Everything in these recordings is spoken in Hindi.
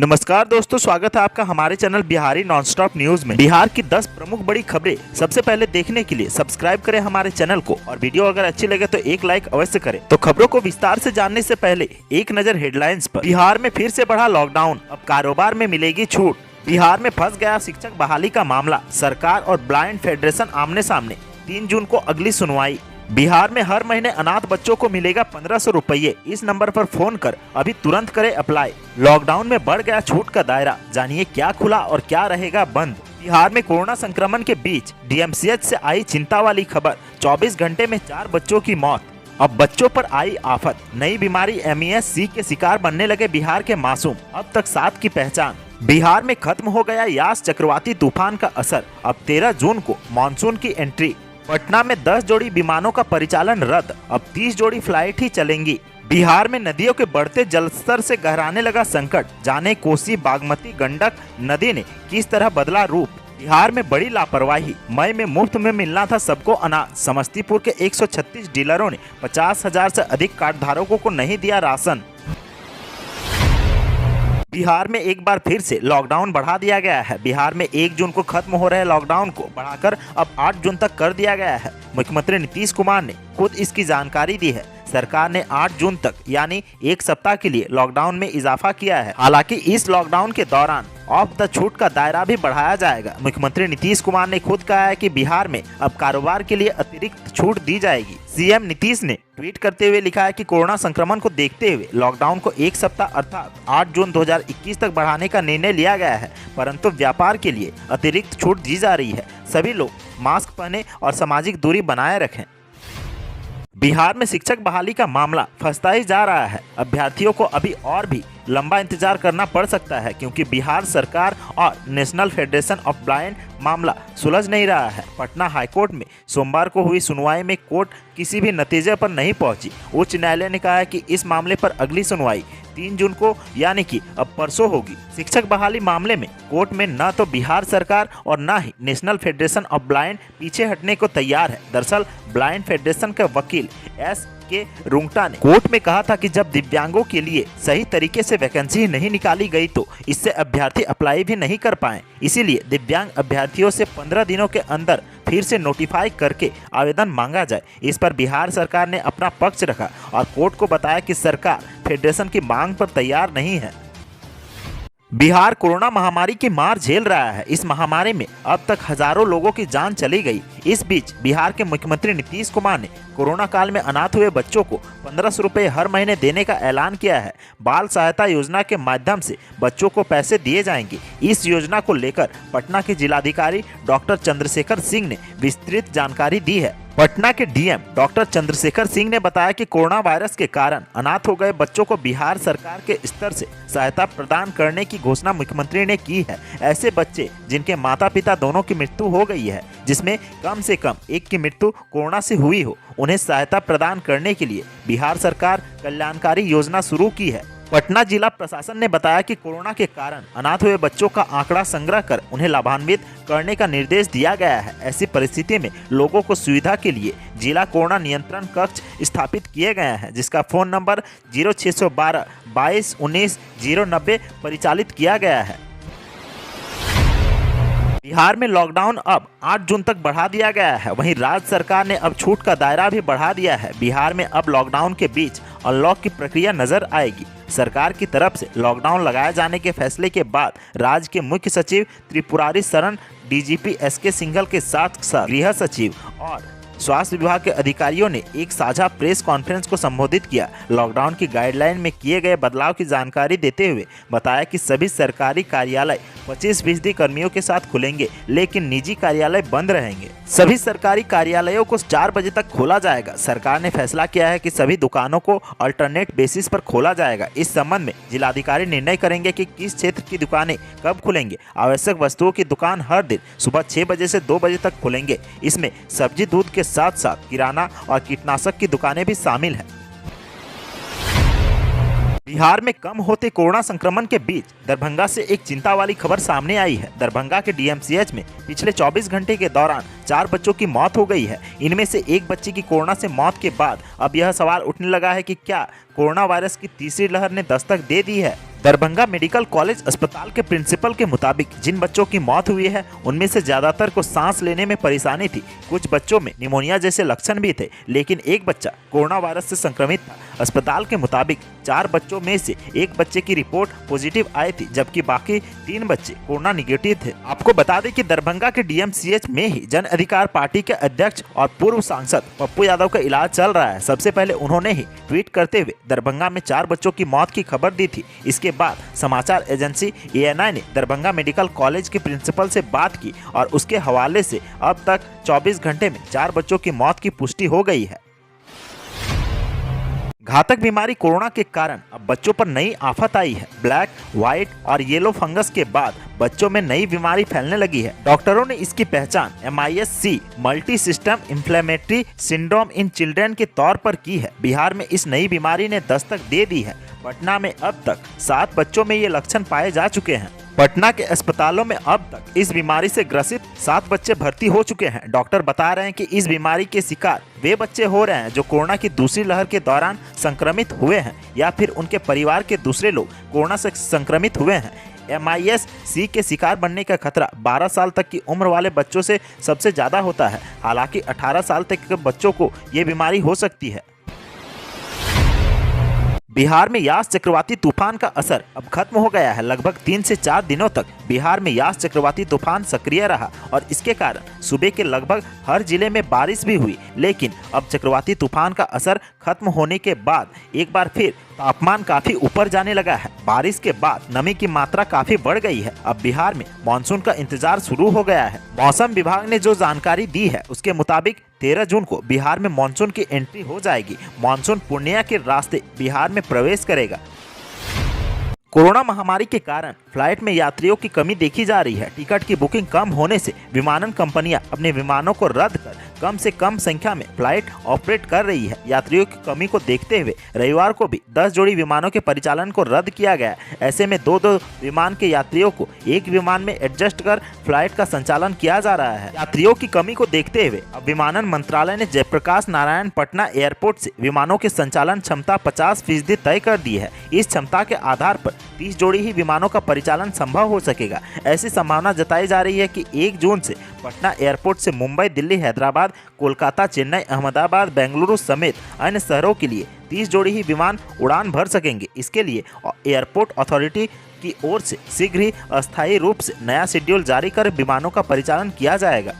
नमस्कार दोस्तों, स्वागत है आपका हमारे चैनल बिहारी नॉनस्टॉप न्यूज में। बिहार की 10 प्रमुख बड़ी खबरें सबसे पहले देखने के लिए सब्सक्राइब करें हमारे चैनल को और वीडियो अगर अच्छी लगे तो एक लाइक अवश्य करें। तो खबरों को विस्तार से जानने से पहले एक नजर हेडलाइंस पर। बिहार में फिर से बढ़ा लॉकडाउन, अब कारोबार में मिलेगी छूट। बिहार में फंस गया शिक्षक बहाली का मामला, सरकार और ब्लाइंड फेडरेशन आमने सामने। 3 जून को अगली सुनवाई। बिहार में हर महीने अनाथ बच्चों को मिलेगा 1500 रुपये। इस नंबर पर फोन कर अभी तुरंत करें अप्लाई। लॉकडाउन में बढ़ गया छूट का दायरा, जानिए क्या खुला और क्या रहेगा बंद। बिहार में कोरोना संक्रमण के बीच डीएमसीएच से आई चिंता वाली खबर, 24 घंटे में 4 बच्चों की मौत। अब बच्चों पर आई आफत, नई बीमारी MES-C के शिकार बनने लगे बिहार के मासूम, अब तक 7 की पहचान। बिहार में खत्म हो गया यास चक्रवाती तूफान का असर, अब 13 जून को मानसून की एंट्री। पटना में 10 जोड़ी विमानों का परिचालन रद्द, अब 30 जोड़ी फ्लाइट ही चलेंगी। बिहार में नदियों के बढ़ते जलस्तर से गहराने लगा संकट, जाने कोसी बागमती गंडक नदी ने किस तरह बदला रूप। बिहार में बड़ी लापरवाही, मई में मुफ्त में मिलना था सबको अनाज, समस्तीपुर के 136 डीलरों ने 50,000 से अधिक कार्ड धारकों को नहीं दिया राशन। बिहार में एक बार फिर से लॉकडाउन बढ़ा दिया गया है। बिहार में 1 जून को खत्म हो रहे लॉकडाउन को बढ़ाकर अब 8 जून तक कर दिया गया है। मुख्यमंत्री नीतीश कुमार ने खुद इसकी जानकारी दी है। सरकार ने 8 जून तक यानी 1 सप्ताह के लिए लॉकडाउन में इजाफा किया है। हालांकि इस लॉकडाउन के दौरान ऑफ द छूट का दायरा भी बढ़ाया जाएगा। मुख्यमंत्री नीतीश कुमार ने खुद कहा है कि बिहार में अब कारोबार के लिए अतिरिक्त छूट दी जाएगी। सीएम नीतीश ने ट्वीट करते हुए लिखा है कि कोरोना संक्रमण को देखते हुए लॉकडाउन को 1 सप्ताह अर्थात 8 जून 2021 तक बढ़ाने का निर्णय लिया गया है, परंतु व्यापार के लिए अतिरिक्त छूट दी जा रही है। सभी लोग मास्क पहने और सामाजिक दूरी बनाए रखें। बिहार में शिक्षक बहाली का मामला फंसता ही जा रहा है। अभ्यर्थियों को अभी और भी लंबा इंतजार करना पड़ सकता है, क्योंकि बिहार सरकार और नेशनल फेडरेशन ऑफ ब्लाइंड मामला सुलझ नहीं रहा है। पटना हाईकोर्ट में सोमवार को हुई सुनवाई में कोर्ट किसी भी नतीजे पर नहीं पहुंची। उच्च न्यायालय ने कहा है कि इस मामले पर अगली सुनवाई 3 जून को यानी कि अब परसों होगी। शिक्षक बहाली मामले में कोर्ट में न तो बिहार सरकार और न ही नेशनल फेडरेशन ऑफ ब्लाइंड पीछे हटने को तैयार है। दरअसल ब्लाइंड फेडरेशन के वकील SK रुंगटा ने कोर्ट में कहा था कि जब दिव्यांगों के लिए सही तरीके से वैकेंसी नहीं निकाली गई तो इससे अभ्यर्थी अप्लाई भी नहीं कर पाए। इसीलिए दिव्यांग अभ्यर्थियों से 15 दिनों के अंदर फिर से नोटिफाई करके आवेदन मांगा जाए। इस पर बिहार सरकार ने अपना पक्ष रखा और कोर्ट को बताया कि सरकार फेडरेशन की मांग पर तैयार नहीं है। बिहार कोरोना महामारी की मार झेल रहा है। इस महामारी में अब तक हजारों लोगों की जान चली गई। इस बीच बिहार के मुख्यमंत्री नीतीश कुमार ने कोरोना काल में अनाथ हुए बच्चों को 1500 रुपये हर महीने देने का ऐलान किया है। बाल सहायता योजना के माध्यम से बच्चों को पैसे दिए जाएंगे। इस योजना को लेकर पटना के जिलाधिकारी डॉक्टर चंद्रशेखर सिंह ने विस्तृत जानकारी दी है। पटना के डीएम डॉक्टर चंद्रशेखर सिंह ने बताया कि कोरोना वायरस के कारण अनाथ हो गए बच्चों को बिहार सरकार के स्तर से सहायता प्रदान करने की घोषणा मुख्यमंत्री ने की है। ऐसे बच्चे जिनके माता पिता दोनों की मृत्यु हो गई है, जिसमें कम से कम एक की मृत्यु कोरोना से हुई हो, उन्हें सहायता प्रदान करने के लिए बिहार सरकार कल्याणकारी योजना शुरू की है। पटना जिला प्रशासन ने बताया कि कोरोना के कारण अनाथ हुए बच्चों का आंकड़ा संग्रह कर उन्हें लाभान्वित करने का निर्देश दिया गया है। ऐसी परिस्थिति में लोगों को सुविधा के लिए जिला कोरोना नियंत्रण कक्ष स्थापित किए गए हैं, जिसका फोन नंबर 0612 22 19 090 परिचालित किया गया है। बिहार में लॉकडाउन अब 8 जून तक बढ़ा दिया गया है। वहीं राज्य सरकार ने अब छूट का दायरा भी बढ़ा दिया है। बिहार में अब लॉकडाउन के बीच अनलॉक की प्रक्रिया नजर आएगी। सरकार की तरफ से लॉकडाउन लगाए जाने के फैसले के बाद राज्य के मुख्य सचिव त्रिपुरारी शरण, DGP SK सिंघल के साथ साथ गृह सचिव और स्वास्थ्य विभाग के अधिकारियों ने एक साझा प्रेस कॉन्फ्रेंस को संबोधित किया। लॉकडाउन की गाइडलाइन में किए गए बदलाव की जानकारी देते हुए बताया कि सभी सरकारी कार्यालय 25% कर्मियों के साथ खुलेंगे, लेकिन निजी कार्यालय बंद रहेंगे। सभी सरकारी कार्यालयों को 4 बजे तक खोला जाएगा। सरकार ने फैसला किया है कि सभी दुकानों को अल्टरनेट बेसिस पर खोला जाएगा। इस संबंध में जिलाधिकारी निर्णय करेंगे कि किस क्षेत्र की दुकानें कब खुलेंगे। आवश्यक वस्तुओं की दुकान हर दिन सुबह 6 बजे से 2 बजे तक खुलेंगे। इसमें सब्जी दूध के साथ साथ किराना और कीटनाशक की दुकानें भी शामिल हैं। बिहार में कम होते कोरोना संक्रमण के बीच दरभंगा से एक चिंता वाली खबर सामने आई है। दरभंगा के डीएमसीएच में पिछले 24 घंटे के दौरान 4 बच्चों की मौत हो गई है। इनमें से एक बच्चे की कोरोना से मौत के बाद अब यह सवाल उठने लगा है कि क्या कोरोना वायरस की तीसरी लहर ने दस्तक दे दी है। दरभंगा मेडिकल कॉलेज अस्पताल के प्रिंसिपल के मुताबिक जिन बच्चों की मौत हुई है उनमें से ज्यादातर को सांस लेने में परेशानी थी। कुछ बच्चों में निमोनिया जैसे लक्षण भी थे, लेकिन एक बच्चा कोरोना वायरस से संक्रमित था। अस्पताल के मुताबिक 4 बच्चों में से एक बच्चे की रिपोर्ट पॉजिटिव आई थी, जबकि बाकी 3 बच्चे कोरोना निगेटिव थे। आपको बता दें कि दरभंगा के डीएमसीएच में ही जन अधिकार पार्टी के अध्यक्ष और पूर्व सांसद पप्पू यादव का इलाज चल रहा है। सबसे पहले उन्होंने ही ट्वीट करते हुए दरभंगा में 4 बच्चों की मौत की खबर दी थी। इसके बाद समाचार एजेंसी एएनआई ने दरभंगा मेडिकल कॉलेज के प्रिंसिपल से बात की और उसके हवाले से अब तक 24 घंटे में 4 बच्चों की मौत की पुष्टि हो गई है। घातक बीमारी कोरोना के कारण अब बच्चों पर नई आफत आई है। ब्लैक, व्हाइट और येलो फंगस के बाद बच्चों में नई बीमारी फैलने लगी है। डॉक्टरों ने इसकी पहचान MIS-C multi system inflammatory syndrome in children के तौर पर की है। बिहार में इस नई बीमारी ने दस्तक दे दी है। पटना में अब तक 7 बच्चों में ये लक्षण पाए जा चुके हैं। पटना के अस्पतालों में अब तक इस बीमारी से ग्रसित 7 बच्चे भर्ती हो चुके हैं। डॉक्टर बता रहे हैं कि इस बीमारी के शिकार वे बच्चे हो रहे हैं जो कोरोना की दूसरी लहर के दौरान संक्रमित हुए हैं या फिर उनके परिवार के दूसरे लोग कोरोना से संक्रमित हुए हैं। MIS-C के शिकार बनने का खतरा 12 साल तक की उम्र वाले बच्चों से सबसे ज्यादा होता है। हालांकि 18 साल तक के बच्चों को ये बीमारी हो सकती है। बिहार में यास चक्रवाती तूफान का असर अब खत्म हो गया है। लगभग 3 से 4 दिनों तक बिहार में यास चक्रवाती तूफान सक्रिय रहा और इसके कारण सुबह के लगभग हर जिले में बारिश भी हुई। लेकिन अब चक्रवाती तूफान का असर खत्म होने के बाद एक बार फिर तापमान काफी ऊपर जाने लगा है। बारिश के बाद नमी की मात्रा काफी बढ़ गई है। अब बिहार में मानसून का इंतजार शुरू हो गया है। मौसम विभाग ने जो जानकारी दी है उसके मुताबिक 13 जून को बिहार में मानसून की एंट्री हो जाएगी। मानसून पूर्णिया के रास्ते बिहार में प्रवेश करेगा। कोरोना महामारी के कारण फ्लाइट में यात्रियों की कमी देखी जा रही है। टिकट की बुकिंग कम होने से विमानन कंपनियां अपने विमानों को रद्द कर कम से कम संख्या में फ्लाइट ऑपरेट कर रही है। यात्रियों की कमी को देखते हुए रविवार को भी 10 जोड़ी विमानों के परिचालन को रद्द किया गया। ऐसे में 2-2 विमान के यात्रियों को एक विमान में एडजस्ट कर फ्लाइट का संचालन किया जा रहा है। यात्रियों की कमी को देखते हुए अब विमानन मंत्रालय ने जयप्रकाश नारायण पटना एयरपोर्ट से विमानों की संचालन क्षमता 50% तय कर दी है। इस क्षमता के आधार पर 30 जोड़ी ही विमानों का परिचालन संभव हो सकेगा। ऐसी संभावना जताई जा रही है कि 1 जून से पटना एयरपोर्ट से मुंबई, दिल्ली, हैदराबाद, कोलकाता, चेन्नई, अहमदाबाद, बेंगलुरु समेत अन्य शहरों के लिए 30 जोड़ी ही विमान उड़ान भर सकेंगे। इसके लिए एयरपोर्ट अथॉरिटी की ओर से शीघ्र ही अस्थायी रूप से नया शेड्यूल जारी कर विमानों का परिचालन किया जाएगा।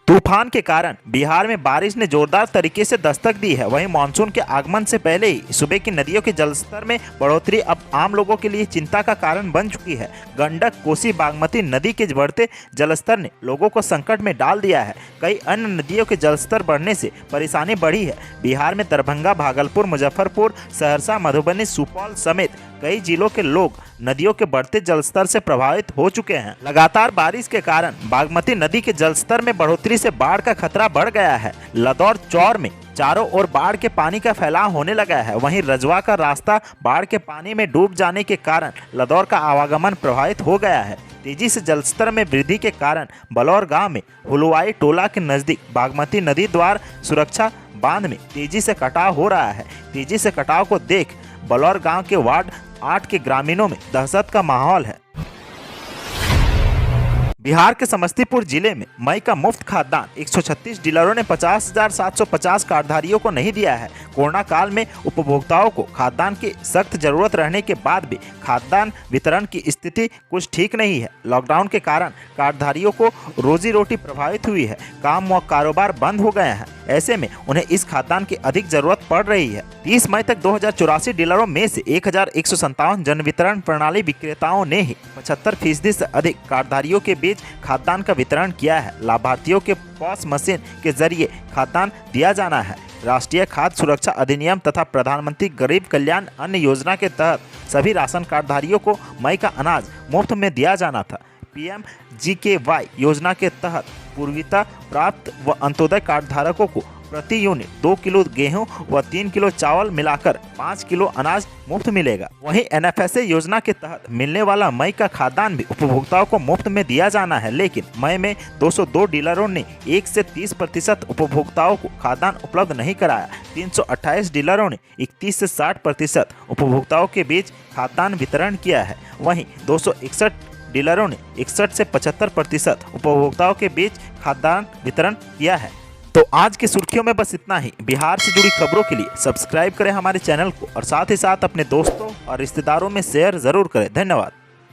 तूफान के कारण बिहार में बारिश ने जोरदार तरीके से दस्तक दी है। वहीं मानसून के आगमन से पहले ही सुबह की नदियों के जलस्तर में बढ़ोतरी अब आम लोगों के लिए चिंता का कारण बन चुकी है। गंडक, कोसी, बागमती नदी के बढ़ते जलस्तर ने लोगों को संकट में डाल दिया है। कई अन्य नदियों के जलस्तर बढ़ने से परेशानी बढ़ी है। बिहार में दरभंगा, भागलपुर, मुजफ्फरपुर, सहरसा, मधुबनी, सुपौल समेत कई जिलों के लोग नदियों के बढ़ते जलस्तर से प्रभावित हो चुके हैं। लगातार बारिश के कारण बागमती नदी के जलस्तर में बढ़ोतरी से बाढ़ का खतरा बढ़ गया है। लदौर चौर में चारों ओर बाढ़ के पानी का फैलाव होने लगा है। वहीं रजवा का रास्ता बाढ़ के पानी में डूब जाने के कारण लदौर का आवागमन प्रभावित हो गया है। तेजी से जलस्तर में वृद्धि के कारण बलौर गांव में हुलवाई टोला के नजदीक बागमती नदी द्वार सुरक्षा बांध में तेजी से कटाव हो रहा है। तेजी से कटाव को देख बलौर गांव के वार्ड 8 के ग्रामीणों में दहशत का माहौल है। बिहार के समस्तीपुर जिले में मई का मुफ्त खाद्यान्न 136 डीलरों ने 50,750 कार्डधारियों को नहीं दिया है। कोरोना काल में उपभोक्ताओं को खाद्यान्न की सख्त जरूरत रहने के बाद भी खाद्यान्न वितरण की स्थिति कुछ ठीक नहीं है। लॉकडाउन के कारण कार्डधारियों को रोजी रोटी प्रभावित हुई है। काम व कारोबार बंद हो गए हैं। ऐसे में उन्हें इस खाद्यान्न की अधिक जरूरत पड़ रही है। 30 मई तक 2084 डीलरों में से 1157 जन वितरण प्रणाली विक्रेताओं ने ही 75% से अधिक कार्डधारियों के बीच खाद्यान्न का वितरण किया है। लाभार्थियों के पॉस मशीन के जरिए खाद्यान्न दिया जाना है। राष्ट्रीय खाद्य सुरक्षा अधिनियम तथा प्रधानमंत्री गरीब कल्याण अन्न योजना के तहत सभी राशन कार्डधारियों को मई का अनाज मुफ्त में दिया जाना था। PMGKY योजना के तहत पूर्वता प्राप्त व अंत्योदय कार्ड धारकों को प्रति यूनिट 2 किलो गेहूं व 3 किलो चावल मिलाकर 5 किलो अनाज मुफ्त मिलेगा। वहीं NFSA योजना के तहत मिलने वाला मई का खाद्यान्न भी उपभोक्ताओं को मुफ्त में दिया जाना है, लेकिन मई में 202 डीलरों ने 1 से 30% उपभोक्ताओं को खाद्यान्न उपलब्ध नहीं कराया। 328 डीलरों ने 31 से 60% उपभोक्ताओं के बीच खाद्यान्न वितरण किया है। वहीं 261 डीलरों ने 61 से 75% उपभोक्ताओं के बीच खाद्यान्न वितरण किया है। तो आज की सुर्खियों में बस इतना ही। बिहार से जुड़ी खबरों के लिए सब्सक्राइब करें हमारे चैनल को और साथ ही साथ अपने दोस्तों और रिश्तेदारों में शेयर जरूर करें। धन्यवाद।